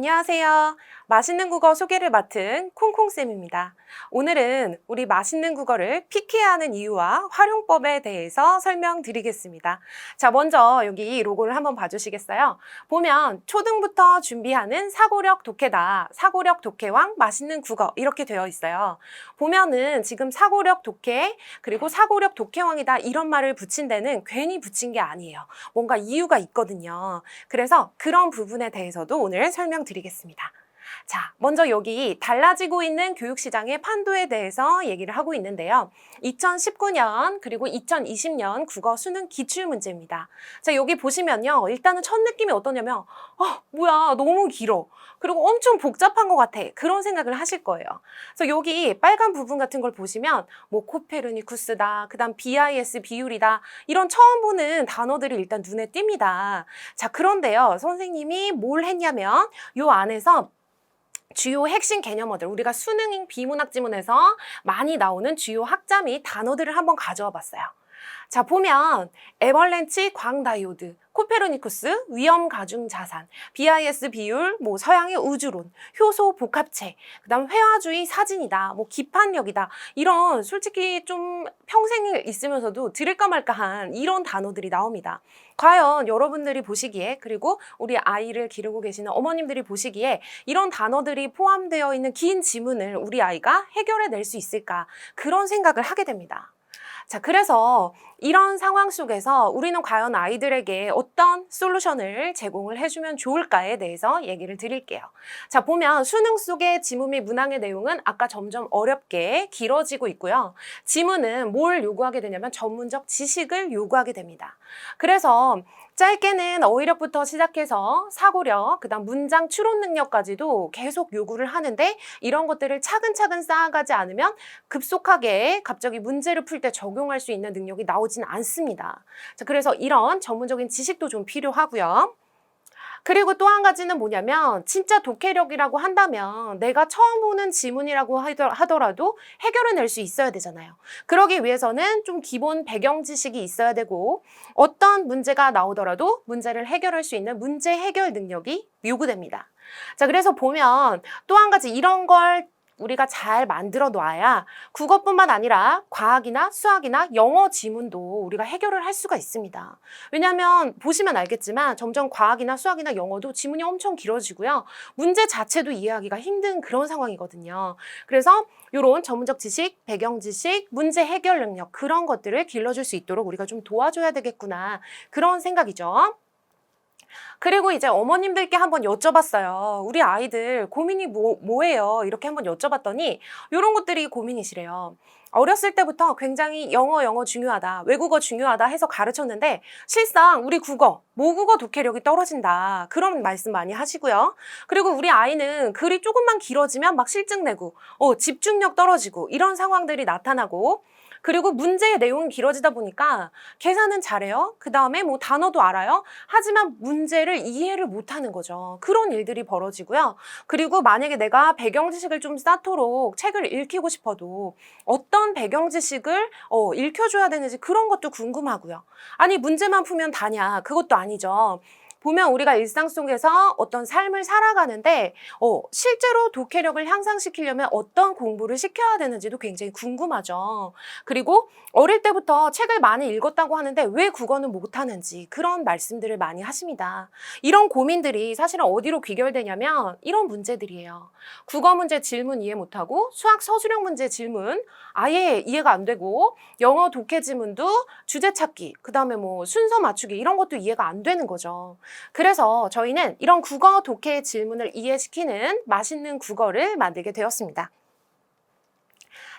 안녕하세요. 맛있는 국어 소개를 맡은 콩콩쌤입니다. 오늘은 우리 맛있는 국어를 PK하는 이유와 활용법에 대해서 설명드리겠습니다. 자, 먼저 여기 로고를 한번 봐주시겠어요? 보면 초등부터 준비하는 사고력 독해다. 사고력 독해왕 맛있는 국어 이렇게 되어 있어요. 보면은 지금 사고력 독해 그리고 사고력 독해왕이다 이런 말을 붙인 데는 괜히 붙인 게 아니에요. 뭔가 이유가 있거든요. 그래서 그런 부분에 대해서도 오늘 설명드리겠습니다. 자, 먼저 여기 달라지고 있는 교육시장의 판도에 대해서 얘기를 하고 있는데요. 2019년 그리고 2020년 국어 수능 기출문제입니다. 자, 여기 보시면요. 일단은 첫 느낌이 어떠냐면 뭐야 너무 길어. 그리고 엄청 복잡한 것 같아. 그런 생각을 하실 거예요. 그래서 여기 빨간 부분 같은 걸 보시면 뭐 코페르니쿠스다, 그 다음 BIS 비율이다 이런 처음 보는 단어들이 일단 눈에 띕니다. 자, 그런데요. 선생님이 뭘 했냐면 요 안에서 주요 핵심 개념어들, 우리가 수능 비문학 지문에서 많이 나오는 주요 학자 및 단어들을 한번 가져와 봤어요. 자, 보면 에벌렌치 광다이오드, 코페르니쿠스, 위험 가중 자산, BIS 비율, 뭐 서양의 우주론, 효소 복합체, 그다음 회화주의 사진이다, 뭐 기판력이다 이런 솔직히 좀 평생 있으면서도 들을까 말까한 이런 단어들이 나옵니다. 과연 여러분들이 보시기에 그리고 우리 아이를 기르고 계시는 어머님들이 보시기에 이런 단어들이 포함되어 있는 긴 지문을 우리 아이가 해결해낼 수 있을까 그런 생각을 하게 됩니다. 자, 그래서 이런 상황 속에서 우리는 과연 아이들에게 어떤 솔루션을 제공을 해주면 좋을까에 대해서 얘기를 드릴게요. 자, 보면 수능 속의 지문 및 문항의 내용은 아까 점점 어렵게 길어지고 있고요. 지문은 뭘 요구하게 되냐면 전문적 지식을 요구하게 됩니다. 그래서 짧게는 어휘력부터 시작해서 사고력, 그다음 문장 추론 능력까지도 계속 요구를 하는데 이런 것들을 차근차근 쌓아가지 않으면 급속하게 갑자기 문제를 풀 때 적용할 수 있는 능력이 나오진 않습니다. 자, 그래서 이런 전문적인 지식도 좀 필요하고요. 그리고 또 한 가지는 뭐냐면 진짜 독해력이라고 한다면 내가 처음 보는 지문이라고 하더라도 해결해낼 수 있어야 되잖아요. 그러기 위해서는 좀 기본 배경 지식이 있어야 되고 어떤 문제가 나오더라도 문제를 해결할 수 있는 문제 해결 능력이 요구됩니다. 자, 그래서 보면 또 한 가지 이런 걸 우리가 잘 만들어 놔야 국어뿐만 아니라 과학이나 수학이나 영어 지문도 우리가 해결을 할 수가 있습니다. 왜냐하면 보시면 알겠지만 점점 과학이나 수학이나 영어도 지문이 엄청 길어지고요. 문제 자체도 이해하기가 힘든 그런 상황이거든요. 그래서 이런 전문적 지식, 배경 지식, 문제 해결 능력 그런 것들을 길러줄 수 있도록 우리가 좀 도와줘야 되겠구나 그런 생각이죠. 그리고 이제 어머님들께 한번 여쭤봤어요. 우리 아이들 고민이 뭐예요? 이렇게 한번 여쭤봤더니 이런 것들이 고민이시래요. 어렸을 때부터 굉장히 영어 중요하다, 외국어 중요하다 해서 가르쳤는데 실상 우리 국어, 모국어 독해력이 떨어진다. 그런 말씀 많이 하시고요. 그리고 우리 아이는 글이 조금만 길어지면 막 실증 내고 집중력 떨어지고 이런 상황들이 나타나고 그리고 문제의 내용이 길어지다 보니까 계산은 잘해요. 그 다음에 뭐 단어도 알아요. 하지만 문제를 이해를 못하는 거죠. 그런 일들이 벌어지고요. 그리고 만약에 내가 배경 지식을 좀 쌓도록 책을 읽히고 싶어도 어떤 배경 지식을 읽혀줘야 되는지 그런 것도 궁금하고요. 아니 문제만 풀면 다냐? 그것도 아니죠. 보면 우리가 일상 속에서 어떤 삶을 살아가는데 실제로 독해력을 향상시키려면 어떤 공부를 시켜야 되는지도 굉장히 궁금하죠. 그리고 어릴 때부터 책을 많이 읽었다고 하는데 왜 국어는 못하는지 그런 말씀들을 많이 하십니다. 이런 고민들이 사실은 어디로 귀결되냐면 이런 문제들이에요. 국어 문제 질문 이해 못하고 수학 서술형 문제 질문 아예 이해가 안 되고 영어 독해 지문도 주제 찾기 그다음에 뭐 순서 맞추기 이런 것도 이해가 안 되는 거죠. 그래서 저희는 이런 국어 독해 질문을 이해시키는 맛있는 국어를 만들게 되었습니다.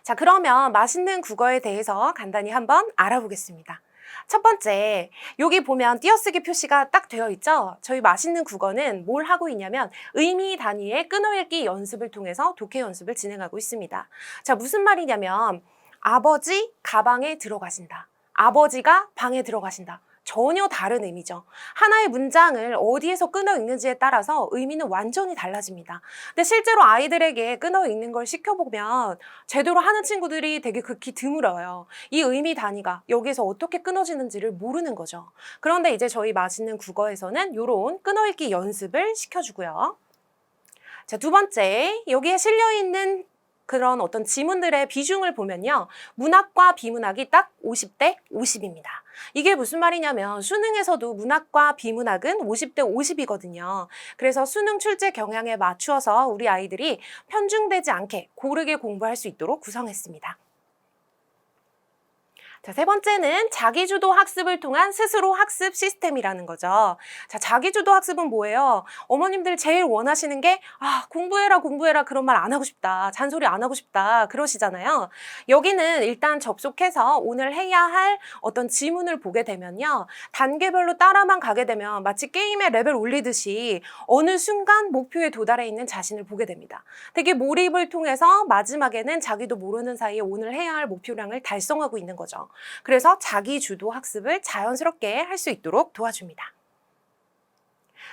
자, 그러면 맛있는 국어에 대해서 간단히 한번 알아보겠습니다. 첫 번째, 여기 보면 띄어쓰기 표시가 딱 되어 있죠? 저희 맛있는 국어는 뭘 하고 있냐면 의미 단위의 끊어읽기 연습을 통해서 독해 연습을 진행하고 있습니다. 자, 무슨 말이냐면 아버지 가방에 들어가신다. 아버지가 방에 들어가신다. 전혀 다른 의미죠. 하나의 문장을 어디에서 끊어 읽는지에 따라서 의미는 완전히 달라집니다. 근데 실제로 아이들에게 끊어 읽는 걸 시켜보면 제대로 하는 친구들이 되게 극히 드물어요. 이 의미 단위가 여기에서 어떻게 끊어지는지를 모르는 거죠. 그런데 이제 저희 맛있는 국어에서는 이런 끊어 읽기 연습을 시켜주고요. 자, 두 번째, 여기에 실려있는 그런 어떤 지문들의 비중을 보면요. 문학과 비문학이 딱 50대 50입니다. 이게 무슨 말이냐면 수능에서도 문학과 비문학은 50대 50이거든요. 그래서 수능 출제 경향에 맞추어서 우리 아이들이 편중되지 않게 고르게 공부할 수 있도록 구성했습니다. 자, 세 번째는 자기주도 학습을 통한 스스로 학습 시스템이라는 거죠. 자, 자기주도 학습은 뭐예요? 어머님들 제일 원하시는 게 공부해라 공부해라 그런 말 안 하고 싶다. 잔소리 안 하고 싶다. 그러시잖아요. 여기는 일단 접속해서 오늘 해야 할 어떤 지문을 보게 되면요. 단계별로 따라만 가게 되면 마치 게임의 레벨 올리듯이 어느 순간 목표에 도달해 있는 자신을 보게 됩니다. 되게 몰입을 통해서 마지막에는 자기도 모르는 사이에 오늘 해야 할 목표량을 달성하고 있는 거죠. 그래서 자기 주도 학습을 자연스럽게 할 수 있도록 도와줍니다.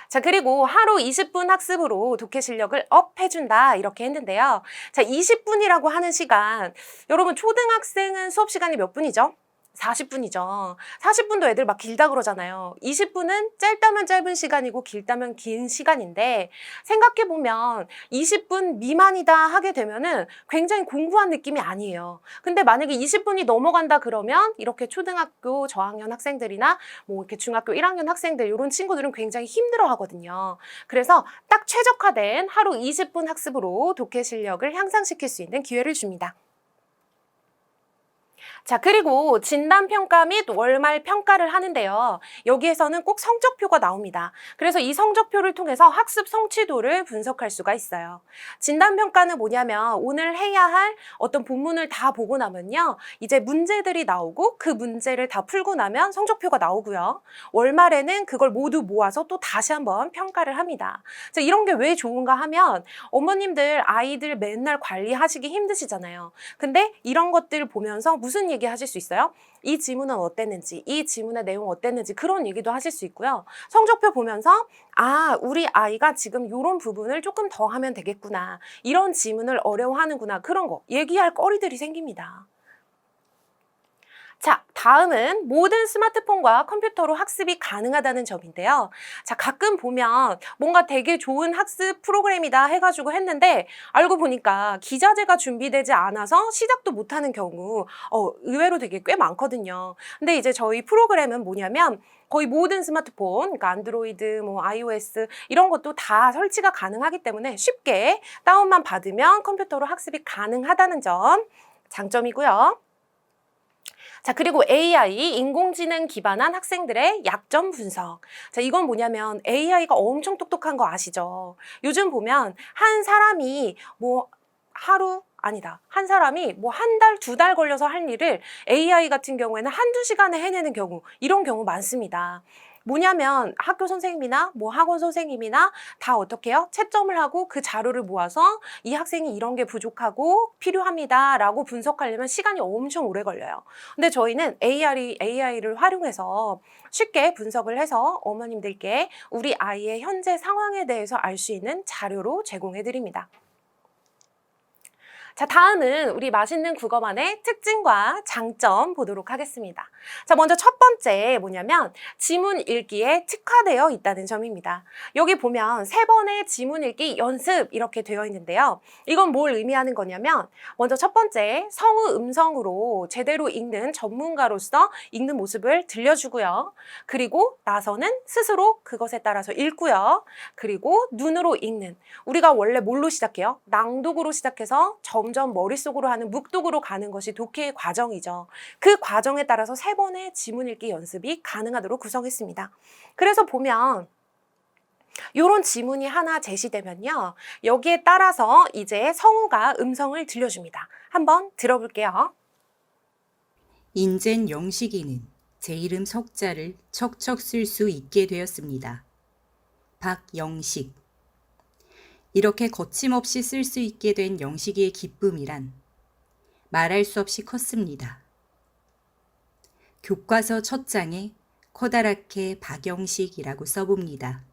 자, 그리고 하루 20분 학습으로 독해 실력을 업 해준다 이렇게 했는데요. 자, 20분이라고 하는 시간, 여러분 초등학생은 수업 시간이 몇 분이죠? 40분이죠. 40분도 애들 막 길다 그러잖아요. 20분은 짧다면 짧은 시간이고 길다면 긴 시간인데 생각해보면 20분 미만이다 하게 되면은 굉장히 공부한 느낌이 아니에요. 근데 만약에 20분이 넘어간다 그러면 이렇게 초등학교 저학년 학생들이나 뭐 이렇게 중학교 1학년 학생들 이런 친구들은 굉장히 힘들어 하거든요. 그래서 딱 최적화된 하루 20분 학습으로 독해 실력을 향상시킬 수 있는 기회를 줍니다. 자, 그리고 진단평가 및 월말 평가를 하는데요. 여기에서는 꼭 성적표가 나옵니다. 그래서 이 성적표를 통해서 학습 성취도를 분석할 수가 있어요. 진단평가는 뭐냐면 오늘 해야 할 어떤 본문을 다 보고 나면요. 이제 문제들이 나오고 그 문제를 다 풀고 나면 성적표가 나오고요. 월말에는 그걸 모두 모아서 또 다시 한번 평가를 합니다. 자, 이런 게 왜 좋은가 하면 어머님들 아이들 맨날 관리하시기 힘드시잖아요. 근데 이런 것들을 보면서 무슨 얘기 하실 수 있어요? 이 지문은 어땠는지, 이 지문의 내용 어땠는지 그런 얘기도 하실 수 있고요. 성적표 보면서 우리 아이가 지금 이런 부분을 조금 더 하면 되겠구나. 이런 지문을 어려워하는구나. 그런 거 얘기할 거리들이 생깁니다. 자, 다음은 모든 스마트폰과 컴퓨터로 학습이 가능하다는 점인데요. 자, 가끔 보면 뭔가 되게 좋은 학습 프로그램이다 해가지고 했는데 알고 보니까 기자재가 준비되지 않아서 시작도 못하는 경우 의외로 되게 꽤 많거든요. 근데 이제 저희 프로그램은 뭐냐면 거의 모든 스마트폰, 그러니까 안드로이드, 뭐 iOS 이런 것도 다 설치가 가능하기 때문에 쉽게 다운만 받으면 컴퓨터로 학습이 가능하다는 점 장점이고요. 자, 그리고 AI, 인공지능 기반한 학생들의 약점 분석. 자, 이건 뭐냐면 AI가 엄청 똑똑한 거 아시죠? 요즘 보면 한 사람이 한 사람이 한 달, 두 달 걸려서 할 일을 AI 같은 경우에는 한두 시간에 해내는 경우, 이런 경우 많습니다. 뭐냐면 학교 선생님이나 학원 선생님이나 다 어떻게 해요? 채점을 하고 그 자료를 모아서 이 학생이 이런 게 부족하고 필요합니다 라고 분석하려면 시간이 엄청 오래 걸려요. 근데 저희는 AI를 활용해서 쉽게 분석을 해서 어머님들께 우리 아이의 현재 상황에 대해서 알 수 있는 자료로 제공해 드립니다. 자, 다음은 우리 맛있는 국어만의 특징과 장점 보도록 하겠습니다. 자, 먼저 첫 번째 뭐냐면 지문 읽기에 특화되어 있다는 점입니다. 여기 보면 3번의 지문 읽기 연습 이렇게 되어 있는데요. 이건 뭘 의미하는 거냐면 먼저 첫 번째 성우 음성으로 제대로 읽는 전문가로서 읽는 모습을 들려주고요. 그리고 나서는 스스로 그것에 따라서 읽고요. 그리고 눈으로 읽는, 우리가 원래 뭘로 시작해요? 낭독으로 시작해서 점점 머릿속으로 하는 묵독으로 가는 것이 독해의 과정이죠. 그 과정에 따라서 3번의 지문 읽기 연습이 가능하도록 구성했습니다. 그래서 보면 이런 지문이 하나 제시되면요. 여기에 따라서 이제 성우가 음성을 들려줍니다. 한번 들어볼게요. 인젠 영식이는 제 이름 석자를 척척 쓸 수 있게 되었습니다. 박영식. 이렇게 거침없이 쓸 수 있게 된 영식이의 기쁨이란 말할 수 없이 컸습니다. 교과서 첫 장에 커다랗게 박영식이라고 써봅니다.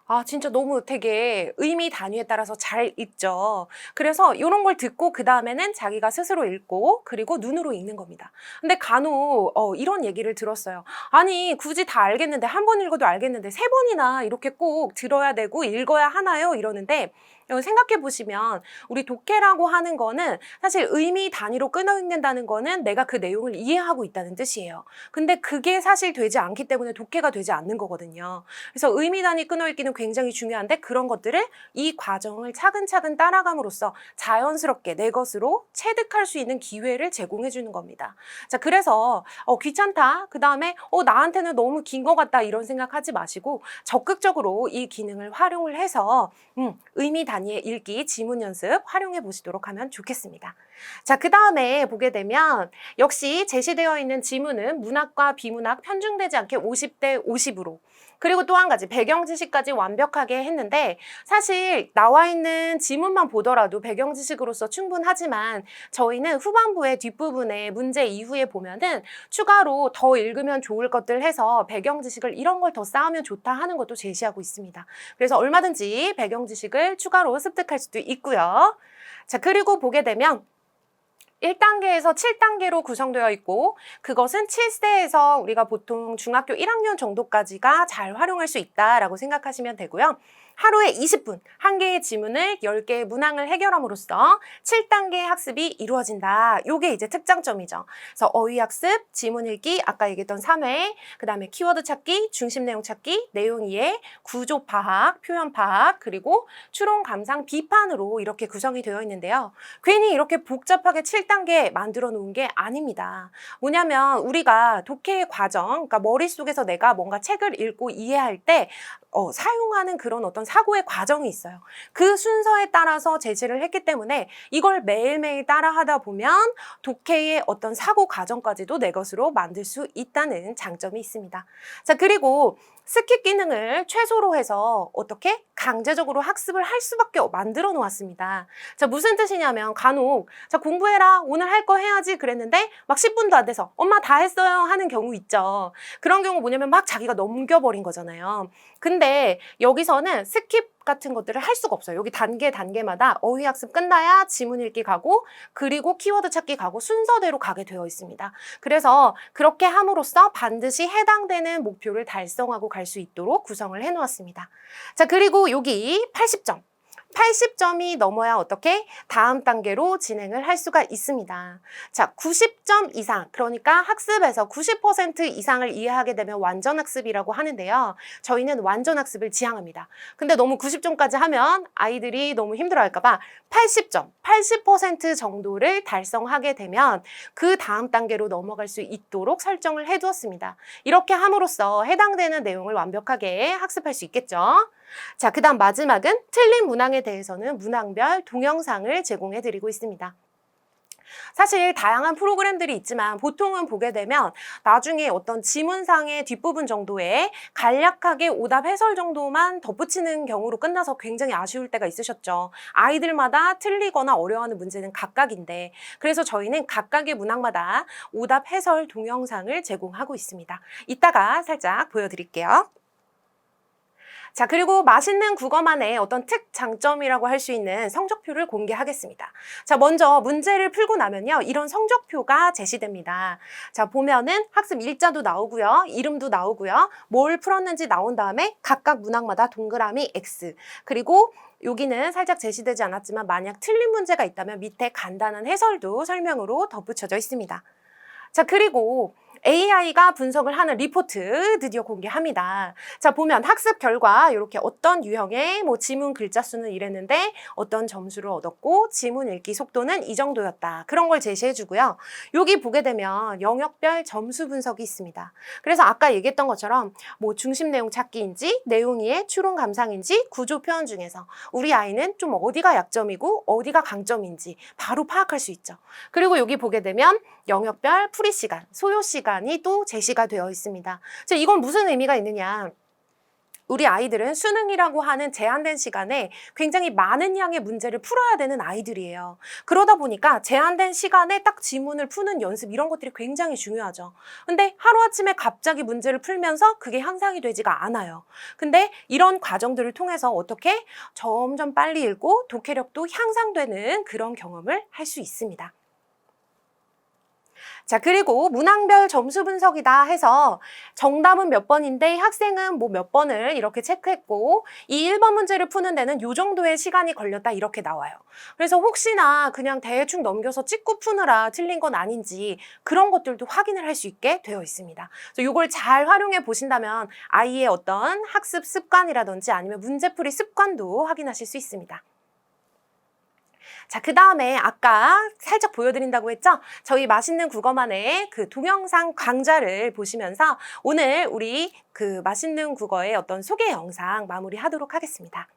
아, 진짜 너무 되게 의미 단위에 따라서 잘 읽죠. 그래서 이런 걸 듣고 그 다음에는 자기가 스스로 읽고 그리고 눈으로 읽는 겁니다. 근데 간혹 이런 얘기를 들었어요. 아니, 굳이 다 알겠는데 한 번 읽어도 알겠는데 세 번이나 이렇게 꼭 들어야 되고 읽어야 하나요? 이러는데 생각해 보시면 우리 독해라고 하는 거는 사실 의미 단위로 끊어 읽는다는 거는 내가 그 내용을 이해하고 있다는 뜻이에요. 근데 그게 사실 되지 않기 때문에 독해가 되지 않는 거거든요. 그래서 의미 단위 끊어 읽기는 굉장히 중요한데 그런 것들을 이 과정을 차근차근 따라감으로써 자연스럽게 내 것으로 체득할 수 있는 기회를 제공해 주는 겁니다. 자, 그래서 귀찮다. 그다음에 나한테는 너무 긴 것 같다. 이런 생각하지 마시고 적극적으로 이 기능을 활용을 해서 의미 단위의 읽기, 지문 연습 활용해 보시도록 하면 좋겠습니다. 자, 그다음에 보게 되면 역시 제시되어 있는 지문은 문학과 비문학 편중되지 않게 50대 50으로 그리고 또 한 가지 배경 지식까지 완벽하게 했는데 사실 나와 있는 지문만 보더라도 배경 지식으로서 충분하지만 저희는 후반부의 뒷부분에 문제 이후에 보면은 추가로 더 읽으면 좋을 것들 해서 배경 지식을 이런 걸 더 쌓으면 좋다 하는 것도 제시하고 있습니다. 그래서 얼마든지 배경 지식을 추가로 습득할 수도 있고요. 자, 그리고 보게 되면 1단계에서 7단계로 구성되어 있고 그것은 7세에서 우리가 보통 중학교 1학년 정도까지가 잘 활용할 수 있다라고 생각하시면 되고요. 하루에 20분, 한 개의 지문을 10개의 문항을 해결함으로써 7단계 학습이 이루어진다. 요게 이제 특장점이죠. 그래서 어휘 학습, 지문 읽기, 아까 얘기했던 3회, 그 다음에 키워드 찾기, 중심 내용 찾기, 내용 이해, 구조 파악, 표현 파악, 그리고 추론, 감상, 비판으로 이렇게 구성이 되어 있는데요. 괜히 이렇게 복잡하게 7단계 만들어 놓은 게 아닙니다. 뭐냐면 우리가 독해의 과정, 그러니까 머릿속에서 내가 뭔가 책을 읽고 이해할 때 사용하는 그런 어떤 사고의 과정이 있어요. 그 순서에 따라서 제시를 했기 때문에 이걸 매일매일 따라 하다 보면 독해의 어떤 사고 과정까지도 내 것으로 만들 수 있다는 장점이 있습니다. 자, 그리고 스킵 기능을 최소로 해서 어떻게 강제적으로 학습을 할 수밖에 만들어 놓았습니다. 자, 무슨 뜻이냐면 간혹 자, 공부해라. 오늘 할 거 해야지 그랬는데 막 10분도 안 돼서 엄마 다 했어요 하는 경우 있죠. 그런 경우 뭐냐면 막 자기가 넘겨버린 거잖아요. 근데 여기서는 스킵 같은 것들을 할 수가 없어요. 여기 단계마다 어휘 학습 끝나야 지문 읽기 가고 그리고 키워드 찾기 가고 순서대로 가게 되어 있습니다. 그래서 그렇게 함으로써 반드시 해당되는 목표를 달성하고 갈 수 있도록 구성을 해 놓았습니다. 자, 그리고 여기 80점. 80점이 넘어야 어떻게 다음 단계로 진행을 할 수가 있습니다. 자, 90점 이상, 그러니까 학습에서 90% 이상을 이해하게 되면 완전 학습이라고 하는데요. 저희는 완전 학습을 지향합니다. 근데 너무 90점까지 하면 아이들이 너무 힘들어할까 봐 80점, 80% 정도를 달성하게 되면 그 다음 단계로 넘어갈 수 있도록 설정을 해두었습니다. 이렇게 함으로써 해당되는 내용을 완벽하게 학습할 수 있겠죠. 자, 그 다음 마지막은 틀린 문항에 대해서는 문항별 동영상을 제공해 드리고 있습니다. 사실 다양한 프로그램들이 있지만 보통은 보게 되면 나중에 어떤 지문상의 뒷부분 정도에 간략하게 오답 해설 정도만 덧붙이는 경우로 끝나서 굉장히 아쉬울 때가 있으셨죠. 아이들마다 틀리거나 어려워하는 문제는 각각인데 그래서 저희는 각각의 문항마다 오답 해설 동영상을 제공하고 있습니다. 이따가 살짝 보여드릴게요. 자, 그리고 맛있는 국어만의 어떤 특장점이라고 할 수 있는 성적표를 공개하겠습니다. 자, 먼저 문제를 풀고 나면요. 이런 성적표가 제시됩니다. 자, 보면은 학습 일자도 나오고요. 이름도 나오고요. 뭘 풀었는지 나온 다음에 각각 문항마다 동그라미 X. 그리고 여기는 살짝 제시되지 않았지만 만약 틀린 문제가 있다면 밑에 간단한 해설도 설명으로 덧붙여져 있습니다. 자, 그리고 AI가 분석을 하는 리포트 드디어 공개합니다. 자, 보면 학습 결과 이렇게 어떤 유형의 지문 글자 수는 이랬는데 어떤 점수를 얻었고 지문 읽기 속도는 이 정도였다. 그런 걸 제시해 주고요. 여기 보게 되면 영역별 점수 분석이 있습니다. 그래서 아까 얘기했던 것처럼 중심 내용 찾기인지 내용 이해, 추론 감상인지 구조 표현 중에서 우리 아이는 좀 어디가 약점이고 어디가 강점인지 바로 파악할 수 있죠. 그리고 여기 보게 되면 영역별 풀이 시간, 소요 시간이 또 제시가 되어 있습니다. 자, 이건 무슨 의미가 있느냐? 우리 아이들은 수능이라고 하는 제한된 시간에 굉장히 많은 양의 문제를 풀어야 되는 아이들이에요. 그러다 보니까 제한된 시간에 딱 지문을 푸는 연습 이런 것들이 굉장히 중요하죠. 근데 하루아침에 갑자기 문제를 풀면서 그게 향상이 되지가 않아요. 근데 이런 과정들을 통해서 어떻게 점점 빨리 읽고 독해력도 향상되는 그런 경험을 할 수 있습니다. 자, 그리고 문항별 점수 분석이다 해서 정답은 몇 번인데 학생은 뭐 몇 번을 이렇게 체크했고 이 1번 문제를 푸는 데는 요 정도의 시간이 걸렸다 이렇게 나와요. 그래서 혹시나 그냥 대충 넘겨서 찍고 푸느라 틀린 건 아닌지 그런 것들도 확인을 할 수 있게 되어 있습니다. 그래서 이걸 잘 활용해 보신다면 아이의 어떤 학습 습관이라든지 아니면 문제풀이 습관도 확인하실 수 있습니다. 자, 그 다음에 아까 살짝 보여드린다고 했죠? 저희 맛있는 국어만의 그 동영상 강좌를 보시면서 오늘 우리 그 맛있는 국어의 어떤 소개 영상 마무리하도록 하겠습니다.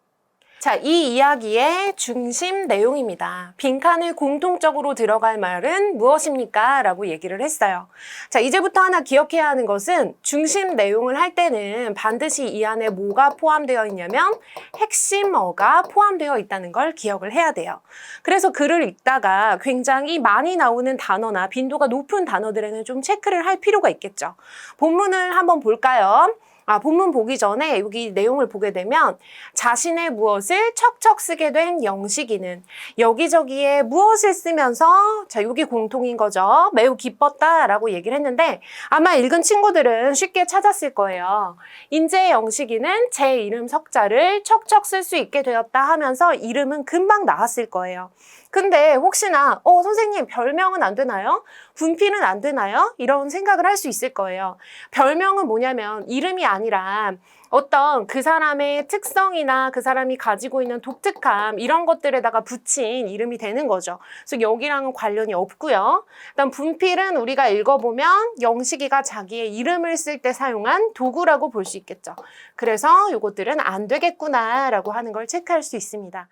자, 이 이야기의 중심 내용입니다. 빈칸을 공통적으로 들어갈 말은 무엇입니까? 라고 얘기를 했어요. 자, 이제부터 하나 기억해야 하는 것은 중심 내용을 할 때는 반드시 이 안에 뭐가 포함되어 있냐면 핵심어가 포함되어 있다는 걸 기억을 해야 돼요. 그래서 글을 읽다가 굉장히 많이 나오는 단어나 빈도가 높은 단어들에는 좀 체크를 할 필요가 있겠죠. 본문을 한번 볼까요? 본문 보기 전에 여기 내용을 보게 되면 자신의 무엇을 척척 쓰게 된 영식이는 여기저기에 무엇을 쓰면서 자, 여기 공통인 거죠. 매우 기뻤다라고 얘기를 했는데 아마 읽은 친구들은 쉽게 찾았을 거예요. 인제 영식이는 제 이름 석자를 척척 쓸 수 있게 되었다 하면서 이름은 금방 나왔을 거예요. 근데 혹시나 선생님 별명은 안 되나요? 분필은 안 되나요? 이런 생각을 할 수 있을 거예요. 별명은 뭐냐면 이름이 아니라 어떤 그 사람의 특성이나 그 사람이 가지고 있는 독특함 이런 것들에다가 붙인 이름이 되는 거죠. 그래서 여기랑은 관련이 없고요. 일단 분필은 우리가 읽어보면 영식이가 자기의 이름을 쓸 때 사용한 도구라고 볼 수 있겠죠. 그래서 이것들은 안 되겠구나라고 하는 걸 체크할 수 있습니다.